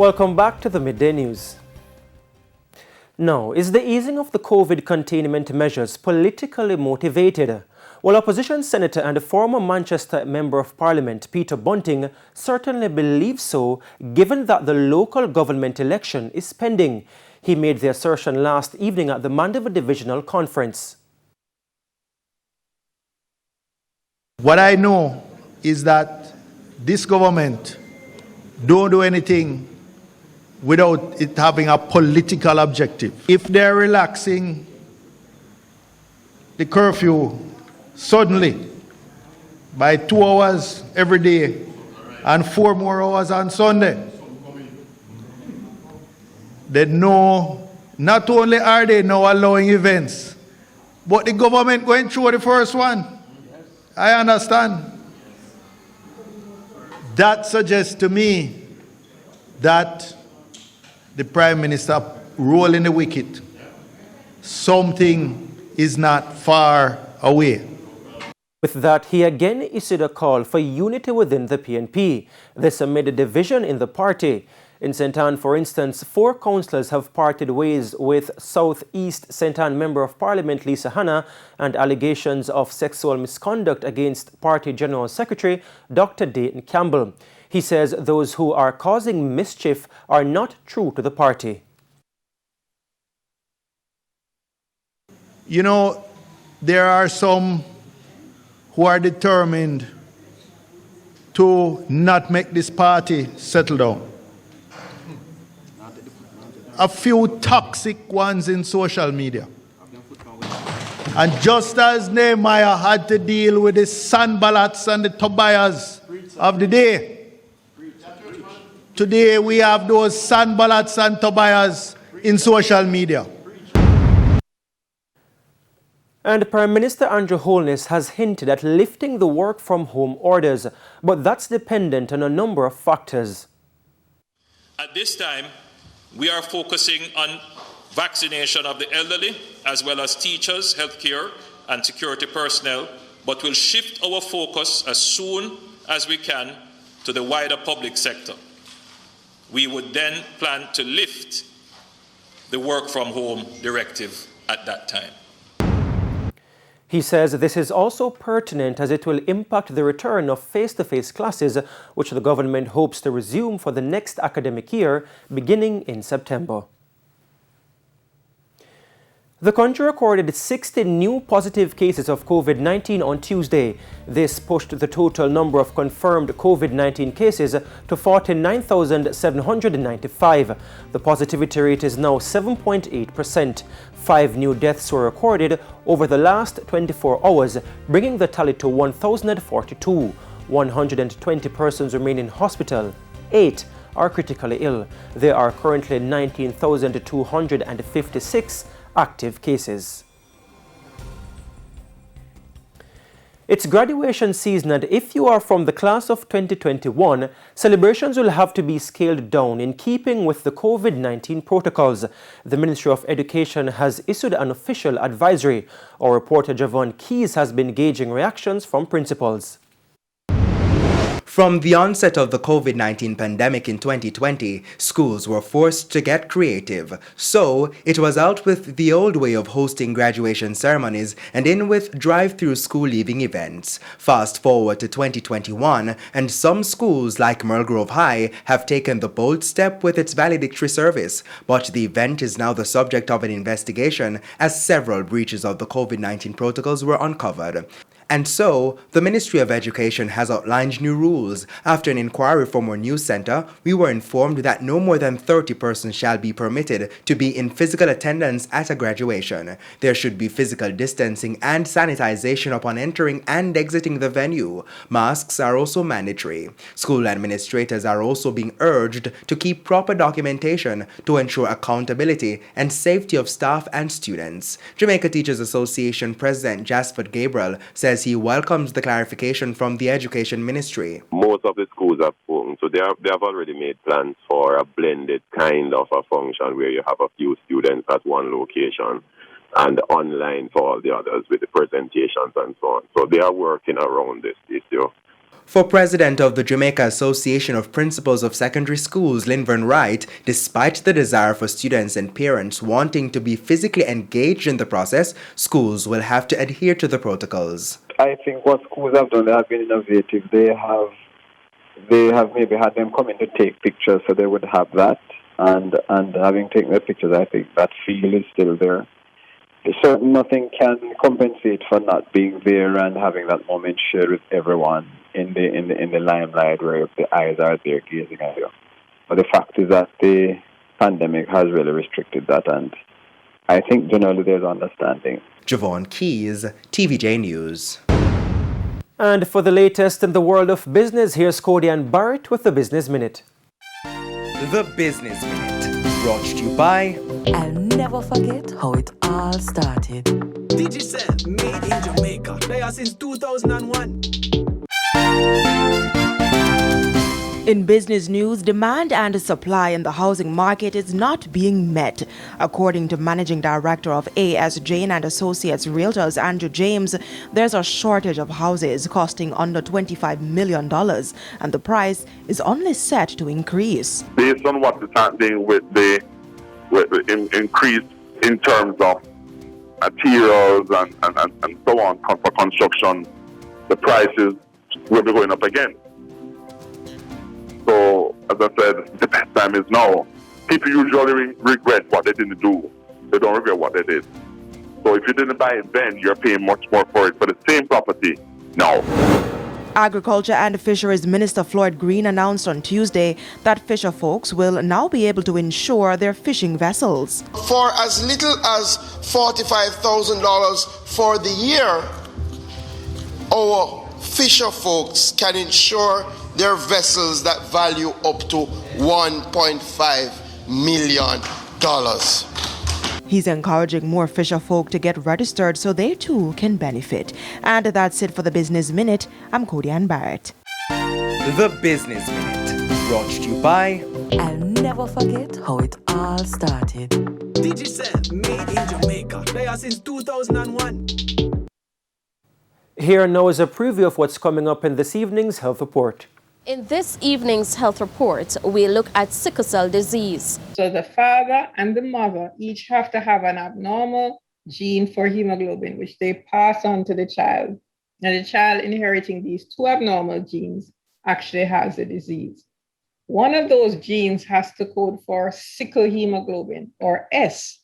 Welcome back to the Midday News. Now, is the easing of the COVID containment measures politically motivated? Well, opposition senator and former Manchester Member of Parliament Peter Bunting certainly believes so, given that the local government election is pending. He made the assertion last evening at the Mandeville divisional conference. What I know is that this government don't do anything without it having a political objective. If they're relaxing the curfew suddenly by 2 hours every day and 4 more hours on Sunday, they know not only are they now allowing events, but the government going through the first one. I understand. That suggests to me that the Prime Minister rolling the wicket, something is not far away. With that, he again issued a call for unity within the PNP. This amid a division in the party. In St. Ann, for instance, 4 councillors have parted ways with South East St. Ann Member of Parliament Lisa Hanna and allegations of sexual misconduct against Party General Secretary Dr. Dayton Campbell. He says those who are causing mischief are not true to the party. You know, there are some who are determined to not make this party settle down. A few toxic ones in social media. And just as Nehemiah had to deal with the Sanballats and the Tobias of the day, today we have those Sanballats and Tobias in social media. And Prime Minister Andrew Holness has hinted at lifting the work-from-home orders, but that's dependent on a number of factors. At this time, we are focusing on vaccination of the elderly, as well as teachers, healthcare, and security personnel, but will shift our focus as soon as we can to the wider public sector. We would then plan to lift the work-from-home directive at that time. He says this is also pertinent as it will impact the return of face-to-face classes, which the government hopes to resume for the next academic year, beginning in September. The country recorded 60 new positive cases of COVID-19 on Tuesday. This pushed the total number of confirmed COVID-19 cases to 49,795. The positivity rate is now 7.8%. 5 new deaths were recorded over the last 24 hours, bringing the tally to 1,042. 120 persons remain in hospital. 8 are critically ill. There are currently 19,256 active cases. It's graduation season, and if you are from the class of 2021, celebrations will have to be scaled down in keeping with the COVID-19 protocols. The Ministry of Education has issued an official advisory. Our reporter Javon Keys has been gauging reactions from principals. From the onset of the COVID-19 pandemic in 2020, schools were forced to get creative. So, it was out with the old way of hosting graduation ceremonies and in with drive-through school leaving events. Fast forward to 2021, and some schools like Merlegrove High have taken the bold step with its valedictory service. But the event is now the subject of an investigation as several breaches of the COVID-19 protocols were uncovered. And so, the Ministry of Education has outlined new rules. After an inquiry from our news center, we were informed that no more than 30 persons shall be permitted to be in physical attendance at a graduation. There should be physical distancing and sanitization upon entering and exiting the venue. Masks are also mandatory. School administrators are also being urged to keep proper documentation to ensure accountability and safety of staff and students. Jamaica Teachers Association President Jasper Gabriel says he welcomes the clarification from the Education Ministry. Most of the schools have spoken, so they have already made plans for a blended kind of a function where you have a few students at one location and online for all the others with the presentations and so on. So they are working around this issue. For President of the Jamaica Association of Principals of Secondary Schools, Linvern Wright, despite the desire for students and parents wanting to be physically engaged in the process, schools will have to adhere to the protocols. I think what schools have done, they have been innovative. They have maybe had them come in to take pictures, so they would have that. And having taken the pictures, I think that feel is still there. Certain nothing can compensate for not being there and having that moment shared with everyone in the limelight where the eyes are there gazing at you. But the fact is that the pandemic has really restricted that, and I think generally there's understanding. Javon Keys, TVJ News. And for the latest in the world of business, here's Cody and Barrett with the Business Minute. The Business Minute, brought to you by... I'll never forget how it all started. TVJ, made in Jamaica. They are since 2001. In business news, demand and supply in the housing market is not being met. According to Managing Director of A.S. Jane and Associates Realtors Andrew James, there's a shortage of houses costing under $25 million, and the price is only set to increase. Based on what is happening with the increase in terms of materials and so on for construction, the prices will be going up again. So, as I said, the best time is now. People usually regret what they didn't do. They don't regret what they did. So if you didn't buy it then, you're paying much more for it for the same property now. Agriculture and Fisheries Minister Floyd Green announced on Tuesday that fisher folks will now be able to insure their fishing vessels. For as little as $45,000 for the year, our fisher folks can insure their vessels that value up to $1.5 million. He's encouraging more fisher folk to get registered so they too can benefit. And that's it for the Business Minute. I'm Cody Ann Barrett. The Business Minute, brought to you by... I'll never forget how it all started. TVJ, made in Jamaica. They are since 2001. Here now is a preview of what's coming up in this evening's Health Report. In this evening's health report, we look at sickle cell disease. So the father and the mother each have to have an abnormal gene for hemoglobin, which they pass on to the child. And the child inheriting these two abnormal genes actually has the disease. One of those genes has to code for sickle hemoglobin, or S.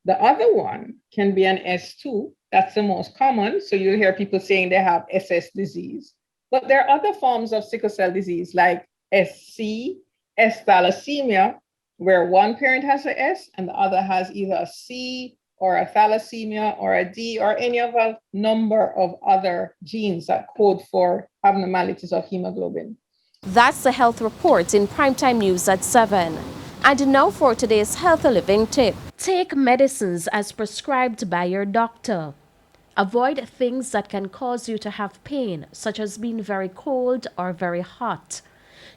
The other one can be an S2. That's the most common. So you'll hear people saying they have SS disease. But there are other forms of sickle cell disease like SC, S thalassemia, where one parent has an S and the other has either a C or a thalassemia or a D or any of a number of other genes that code for abnormalities of hemoglobin. That's the health report in Primetime News at 7. And now for today's healthy living tip. Take medicines as prescribed by your doctor. Avoid things that can cause you to have pain, such as being very cold or very hot.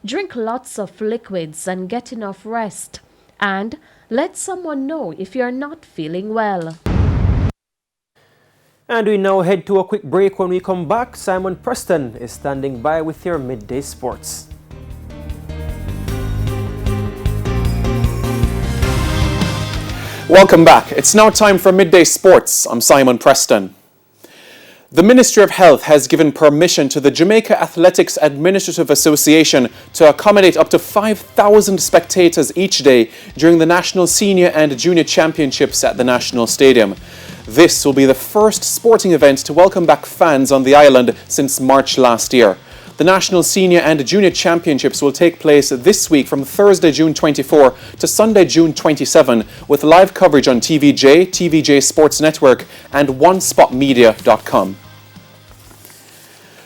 Drink lots of liquids and get enough rest. And let someone know if you're not feeling well. And we now head to a quick break. When we come back, Simon Preston is standing by with your Midday Sports. Welcome back. It's now time for Midday Sports. I'm Simon Preston. The Ministry of Health has given permission to the Jamaica Athletics Administrative Association to accommodate up to 5,000 spectators each day during the National Senior and Junior Championships at the National Stadium. This will be the first sporting event to welcome back fans on the island since March last year. The National Senior and Junior Championships will take place this week from Thursday, June 24 to Sunday, June 27, with live coverage on TVJ, TVJ Sports Network and OneSpotMedia.com.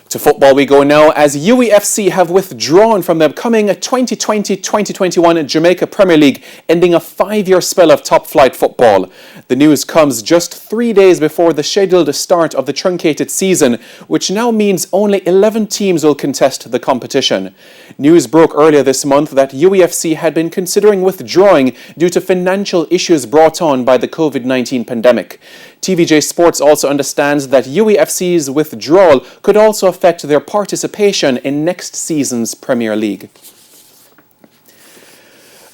To football we go now, as UEFC have withdrawn from the upcoming 2020-2021 Jamaica Premier League, ending a 5-year spell of top-flight football. The news comes just 3 days before the scheduled start of the truncated season, which now means only 11 teams will contest the competition. News broke earlier this month that UEFC had been considering withdrawing due to financial issues brought on by the COVID-19 pandemic. TVJ Sports also understands that UEFC's withdrawal could also affect affect their participation in next season's Premier League.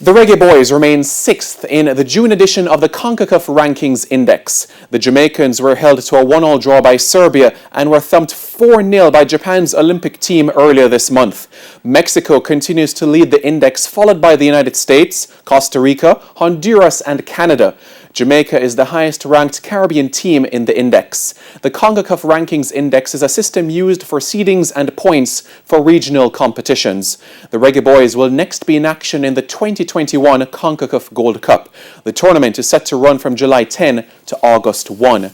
The Reggae Boys remain 6th in the June edition of the CONCACAF Rankings Index. The Jamaicans were held to a 1-1 draw by Serbia and were thumped 4-0 by Japan's Olympic team earlier this month. Mexico continues to lead the index, followed by the United States, Costa Rica, Honduras and Canada. Jamaica is the highest-ranked Caribbean team in the index. The CONCACAF Rankings Index is a system used for seedings and points for regional competitions. The Reggae Boys will next be in action in the 2021 CONCACAF Gold Cup. The tournament is set to run from July 10 to August 1.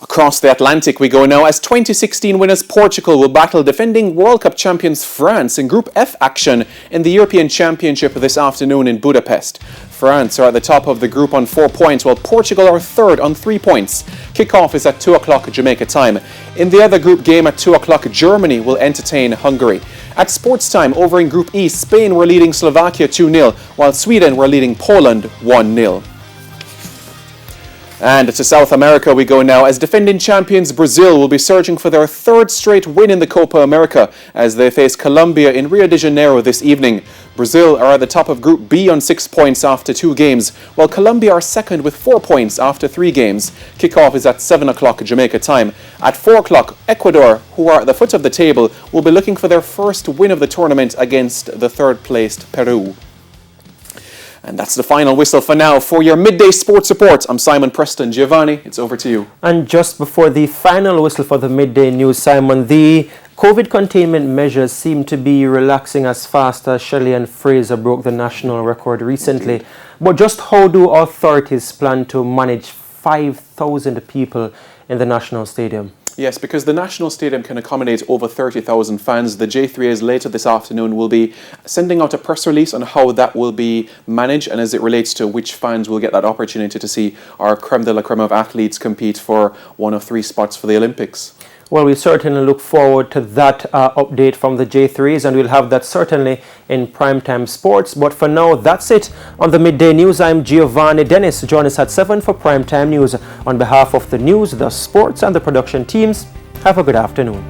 Across the Atlantic we go now as 2016 winners Portugal will battle defending World Cup champions France in Group F action in the European Championship this afternoon in Budapest. France are at the top of the group on 4 points, while Portugal are third on 3 points. Kickoff is at 2 o'clock Jamaica time. In the other group game at 2 o'clock, Germany will entertain Hungary. At sports time, over in Group E, Spain were leading Slovakia 2-0, while Sweden were leading Poland 1-0. And to South America we go now as defending champions Brazil will be searching for their 3rd straight win in the Copa America as they face Colombia in Rio de Janeiro this evening. Brazil are at the top of Group B on 6 points after 2 games, while Colombia are second with 4 points after 3 games. Kickoff is at 7 o'clock Jamaica time. At 4 o'clock, Ecuador, who are at the foot of the table, will be looking for their first win of the tournament against the 3rd-placed Peru. And that's the final whistle for now. For your midday sports report, I'm Simon Preston. Giovanni, it's over to you. And just before the final whistle for the midday news, Simon, the COVID containment measures seem to be relaxing as fast as Shelley and Fraser broke the national record recently. Indeed. But just how do authorities plan to manage 5,000 people in the National Stadium? Yes, because the National Stadium can accommodate over 30,000 fans. The J3As later this afternoon will be sending out a press release on how that will be managed and as it relates to which fans will get that opportunity to see our creme de la creme of athletes compete for one of 3 spots for the Olympics. Well, we certainly look forward to that update from the J3s, and we'll have that certainly in Primetime Sports. But for now, that's it on the Midday News. I'm Giovanni Dennis. Join us at 7 for Primetime News. On behalf of the news, the sports, and the production teams, have a good afternoon.